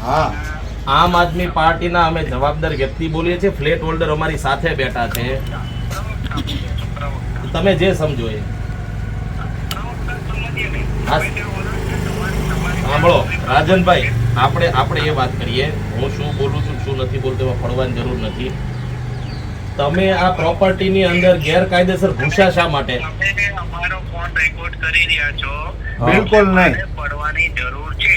હા, આમ આદમી પાર્ટીના અમે જવાબદાર વ્યક્તિ બોલીએ છીએ. ફ્લેટ હોલ્ડર અમારી સાથે બેઠા છે. તમે જે સમજો એ. સાંભળો રાજનભાઈ, આપણે એ વાત કરીએ. હું શું બોલું છું શું નથી બોલતો એમાં પડવાની જરૂર નથી. તમે આ પ્રોપર્ટીની અંદર ગેરકાયદેસર ઘૂસ્યા શા માટે? અમારો ફોન રેકોર્ડ કરી રહ્યા છો. બિલકુલ નહીં. પડવાની જરૂર છે.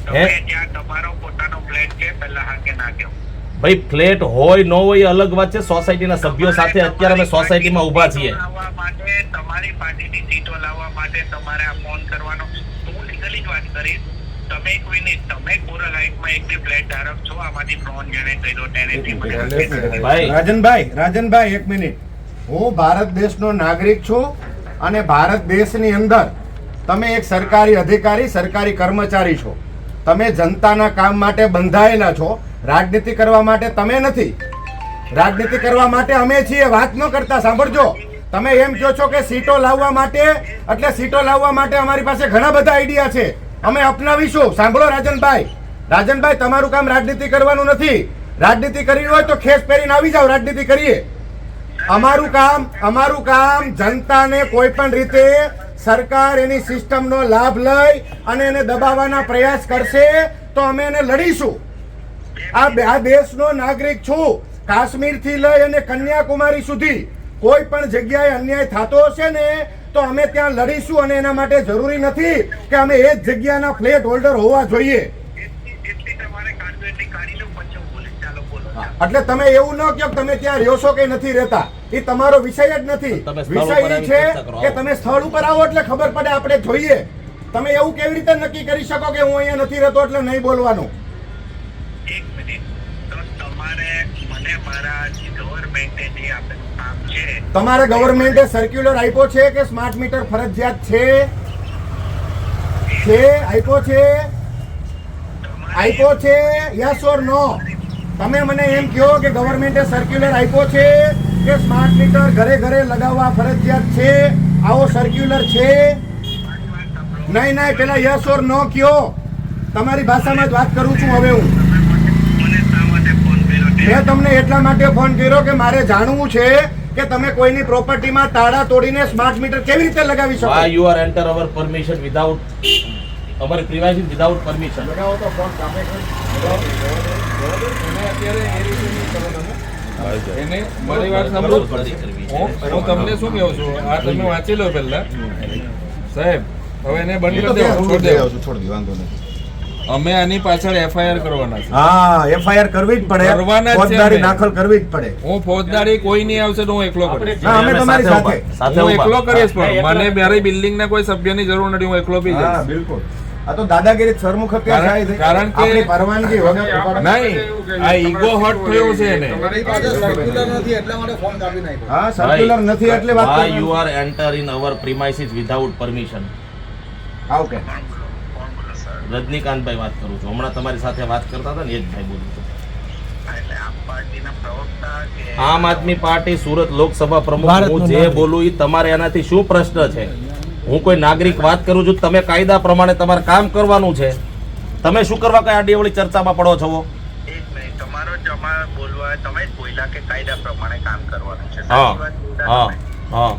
તમે ત્યાં તમારો પોતાનો ફ્લેટ છે, પહેલા હા કે ના કહો. ભાઈ ફ્લેટ હોય ન હોય અલગ વાત છે. સોસાયટીના સભ્યો સાથે અત્યારે અમે સોસાયટીમાં ઊભા છીએ. તમારી પાર્ટીની સીટો લાવવા માટે તમારે આ ફોન કરવાનો. હું લીગલી જ વાત કરીશ. તમે કોઈને તમે કોરલ હાઇટમાં એક બે ફ્લેટ ધારક છો. આમાંથી 3 જણે કર્યો તેને ભાઈ રાજનભાઈ 1 મિનિટ. હું ભારત દેશનો નાગરિક છું અને ભારત દેશની અંદર તમે એક સરકારી અધિકારી, સરકારી કર્મચારી છો. તમે જનતાના કામ માટે બંધાયેલા છો. રાજનીતિ કરવા માટે તમે નથી. રાજનીતિ કરવા માટે અમે છીએ. વાત ન કરતા સાંભળજો. તમે એમ કહો છો કે સીટો લાવવા માટે, એટલે સીટો લાવવા માટે અમારી પાસે ઘણા બધા આઈડિયા છે, અમે અપનાવીશું. સાંભળો રાજનભાઈ, તમારું કામ રાજનીતિ કરવાનું નથી. રાજનીતિ કરવી હોય તો ખેસ પહેરીને આવી જાવ, રાજનીતિ કરીએ. અમારું કામ જનતાને કોઈ પણ રીતે સરકાર એની સિસ્ટમનો લાભ લઈ અને એને દબાવવાના પ્રયાસ કરશે તો અમે એને લડીશું. આ દેશનો નાગરિક છું. કાશ્મીર થી લઈ અને કન્યાકુમારી સુધી કોઈ પણ જગ્યાએ અન્યાય થતો હશે ને તો અમે ત્યાં લડીશું. અને એના માટે જરૂરી નથી કે અમે એ જ જગ્યાના ફ્લેટ હોલ્ડર હોવા જોઈએ. એટલે તમે એવું ન કહો તમે ત્યાં રહ્યો છો કે નથી રહેતા. એ તમારો વિષય જ નથી. વિષય એ છે કે તમે સ્થળ ઉપર આવો એટલે ખબર પડે, આપણે જોઈએ. તમે એવું કેવી રીતે નક્કી કરી શકો કે હું અહીંયા નથી રહેતો એટલે નહીં બોલવાનું? તમારે ગવર્મેન્ટે સર્ક્યુલર આપ્યો છે કે સ્માર્ટ મીટર ફરજિયાત છે? આપ્યો છે યસ ઓર નો? તમે મને એમ કહો કે ગવર્મેન્ટે સર્ક્યુલર આપ્યો છે કે સ્માર્ટ મીટર ઘરે ઘરે લગાવવા ફરજિયાત છે? આવો સર્ક્યુલર છે? નહીં, પેલા યસ ઓર નો કહો. તમારી ભાષામાં જ વાત કરું છું હવે હું. મેં તમને એટલા માટે ફોન કર્યો કે મારે જાણવું છે કે તમે કોઈની પ્રોપર્ટીમાં તાળા તોડીને સ્માર્ટ મીટર કેવી રીતે લગાવી શકો? Why you are enter our permission without our privacy without permission? લગાવો તો ફોન કામે કરે. એને મારી વાત સાંભળો. હું તમને શું કહું છું, આ તમે વાંચી લો પહેલા સાહેબ. હવે એને બંધ કરી દેવો, છોડી દેવો. વાંધો નથી. અમે આની પાછળ એફઆઈઆર કરવાના છે. હા, એફઆઈઆર કરવી જ પડે. કરવાના જ છે. ફોજદારી દાખલ કરવી જ પડે. હું ફોજદારી કોઈ નહીં આવશે તો હું એકલો કરીશ. ના, અમે તમારી સાથે. હું એકલો કરીશ, પણ મને મારી બિલ્ડિંગ ના કોઈ સભ્યની જરૂર નથી. હું એકલો બી હા, જઈશ. બિલકુલ. આ તો દાદાગીરી સરમુખ અત્યારે થાય છે. કારણ કે આપણી પરવાનગી વગર નહીં, આ ઈગો હર્ટ થયો છે એને. હા, સર્ક્યુલર નથી એટલે વાત Why કરવાની. you are enter in our premises without permission? આવું કે રજનીકાંતભાઈ વાત કરું છું. હમણાં તમારી સાથે વાત કરતા હતા ને એ જ ભાઈ બોલું છું. આમ આદમી પાર્ટી સુરત લોકસભા પ્રમુખ. હું જે બોલું એ તમારે એનાથી શું પ્રશ્ન છે? હું કોઈ નાગરિક વાત કરું છું, તમે કાયદા પ્રમાણે તમારે કામ કરવાનું છે. તમે શું કરવા કઈ આડી અવળી ચર્ચામાં પડો છો? તમારો જમા બોલવા તમે જ બોલ્યા કે કાયદા પ્રમાણે કામ કરવાનું છે. હા હા હા.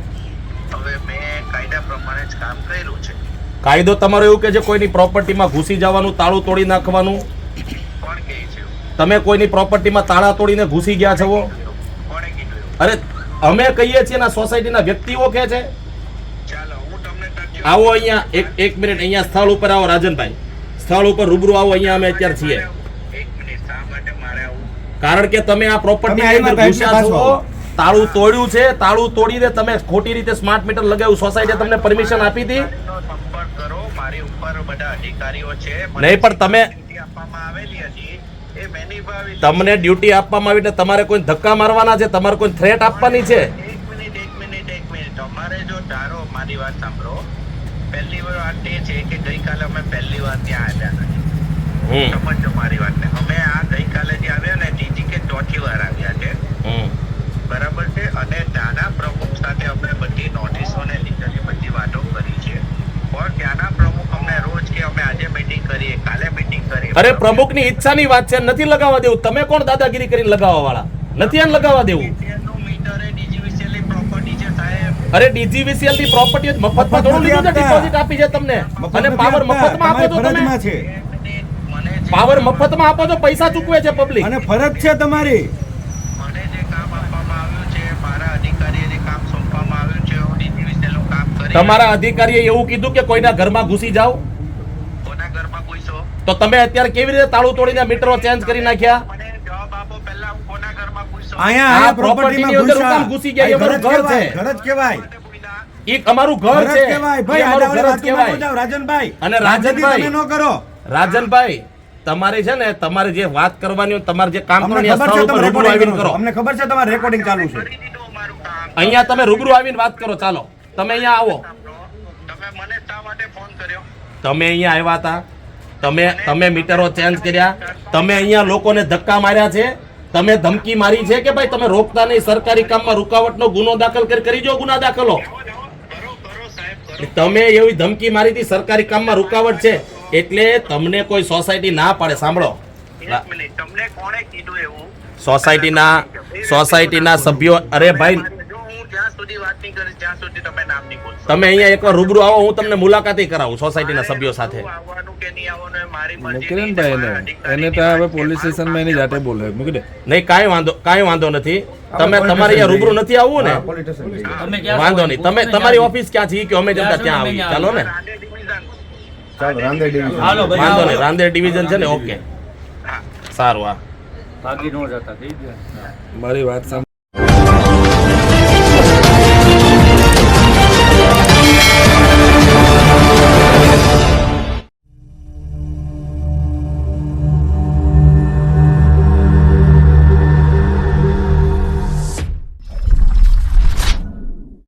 હવે મેં કાયદા પ્રમાણે જ કામ કર્યું છે. કાયદો તમારો એવું કે છે કોઈની પ્રોપર્ટીમાં ઘૂસી જવાનું, તાળું તોડી નાખવાનું? કોણ કહે છે? તમે કોઈની પ્રોપર્ટીમાં તાળા તોડીને ઘૂસી ગયા છો? કોણે કીધું? અરે અમે કહીએ છીએ ને, સોસાયટીના વ્યક્તિઓ કહે છે. ચાલો હું તમને આવો અહીંયા એક મિનિટ, અહીંયા સ્થળ ઉપર આવો રાજનભાઈ. સ્થળ ઉપર રૂબરૂ આવો. અહીંયા અમે અત્યારે છીએ. એક મિનિટ, શા માટે મારે આવું? કારણ કે તમે આ પ્રોપર્ટી અંદર ઘૂસ્યા છો, તાળું તોડ્યું છે. તાળું તોડીને તમે ખોટી રીતે સ્માર્ટ મીટર લગાવ્યું. સોસાયટીએ તમને પરમિશન આપી હતી? સંપર્ક કરો. મારી ઉપર બધા અધિકારીઓ છે. નહીં, પણ તમે આપવામાં આવેલી હતી એ મેં નિભાવી. તમને ડ્યુટી આપવામાં આવી એટલે તમારે કોઈ ધક્કા મારવાના છે? તમારે કોઈ થ્રેટ આપવાની છે? એક મિનિટ. તમારે જો ધારો, મારી વાત સાંભળો. પહેલી વાત એ છે કે ગઈકાલે અમે પહેલી વાર ત્યાં આવ્યા નથી. સમજો મારી વાતને. અમે આ ગઈકાલે જે આવ્યા ને ત્રીજી કે ચોથી વાર આવ્યા છે. બરાબર છે. અને ત્યાંના પ્રમુખ સાથે અમે બધી નોટિસો ને લીધેલી બધી વાતો કરી છે. પણ ત્યાંના પ્રમુખ અમને રોજ કે અમે આજે મીટિંગ કરીએ, કાલે મીટિંગ કરીએ, અરે પ્રમુખની ઈચ્છાની વાત છે, નથી લગાવવા દેવું. તમે કોણ દાદાગીરી કરીને લગાવવા વાળા? નથી આને લગાવવા દેવું. નું મીટર એ DGVCL ની પ્રોપર્ટી છે સાહેબ. અરે DGVCL ની પ્રોપર્ટી મફતમાં થોડું લીધું છે, ડિપોઝિટ આપી છે તમને. અને પાવર મફતમાં આપો છો તમે. ફરજમાં છે મને જે પાવર મફતમાં આપો છો, પૈસા ચૂકવે છે પબ્લિક. અને ફરજ છે તમારી. મને જે કામ આપવામાં આવ્યું છે, મારા અધિકારીએ જે કામ સોંપવામાં આવ્યું છે, હું DGVCL નું કામ કરી તમારા અધિકારીએ એવું કીધું કે કોઈના ઘરમાં ઘૂસી જાઓ, કોના ઘરમાં પૂછો? તો તમે અત્યારે કેવી રીતે તાળું તોડીને મીટરો ચેન્જ કરી નાખ્યા? મને જવાબ આપો પહેલા, હું કોના ઘરમાં પૂછો? અહીંયા આ પ્રોપર્ટીની અંદર હું કામ ઘૂસી ગયા? એ અમારું ઘર છે. ઘર જ કહેવાય. એક અમારું ઘર ઘર છે, જ કહેવાય એ ભાઈ. અમારું ઘર જ આડાવડી વાતો કહેવાય. ન જાઓ, રાજનભાઈ. અને રાજનભાઈ, તમે ન કરો. રાજનભાઈ, તમારે છે ને, તમારે જે વાત કરવાની હોય, તમારે જે કામ અમને કરવાની ખબર છે સ્થળ ઉપર તમે રૂબરૂ આવીને રેકોર્ડિંગ કરો. કરો. અમને ખબર છે તમારે રેકોર્ડિંગ ચાલુ છે. કરી દીધું અમારું કામ. અહીંયા તમે રૂબરૂ આવીને વાત કરો. ચાલો તમે અહીંયા આવો. તમે મને શા માટે ફોન કર્યો? તમે અહીંયા આવ્યા હતા, તમે મીટરો ચેન્જ કર્યા, તમે અહીંયા લોકોને ધક્કા માર્યા છે, તમે ધમકી મારી છે કે ભાઈ તમે રોકતા નહીં, સરકારી કામમાં રૂકાવટનો ગુનો દાખલ કરી જો ગુના દાખલો. કરો સાહેબ, કરો. તમે એવી ધમકી મારી હતી, સરકારી કામમાં રૂકાવટ છે એટલે તમને કોઈ સોસાયટી ના પાડે. સાંભળો, એક મિનિટ, તમને કોણે કીધું એવું? સોસાયટીના સભ્યો. અરે ભાઈ, જો હું જ્યાં સુધી વાત નહીં કરીશ ત્યાં સુધી તમે નામ નહીં બોલશો. તમે અહીંયા એકવાર રૂબરૂ આવો, હું તમને મુલાકાતી કરાવું સોસાયટીના સભ્યો સાથે. હું આવવાનું કે નહીં આવવાનું એ મારી મરજી મૂકી દે ને નહીં. ભાઈ મારા એને અધિકારીની તો હવે વાત પોલીસ કરવાની. સ્ટેશનમાં એની જાતે બોલે. મૂકી દે. નહીં, કાંઈ વાંધો નથી. તમે તમારે અહીંયા રૂબરૂ નથી આવવું ને? પોલીસ સ્ટેશન જઈએ. વાંધો નહીં. તમે તમારી ઓફિસ ક્યાં છે કે અમે જમતા ત્યાં આવીએ. ચાલો ને, રાંદેર ડિવિઝન. ચાલો રાંદેર ડિવિઝન. વાંધો નહીં. રાંદેર ડિવિઝન છે ને? ઓકે, સારું. હા, મારી વાત સાંભળ.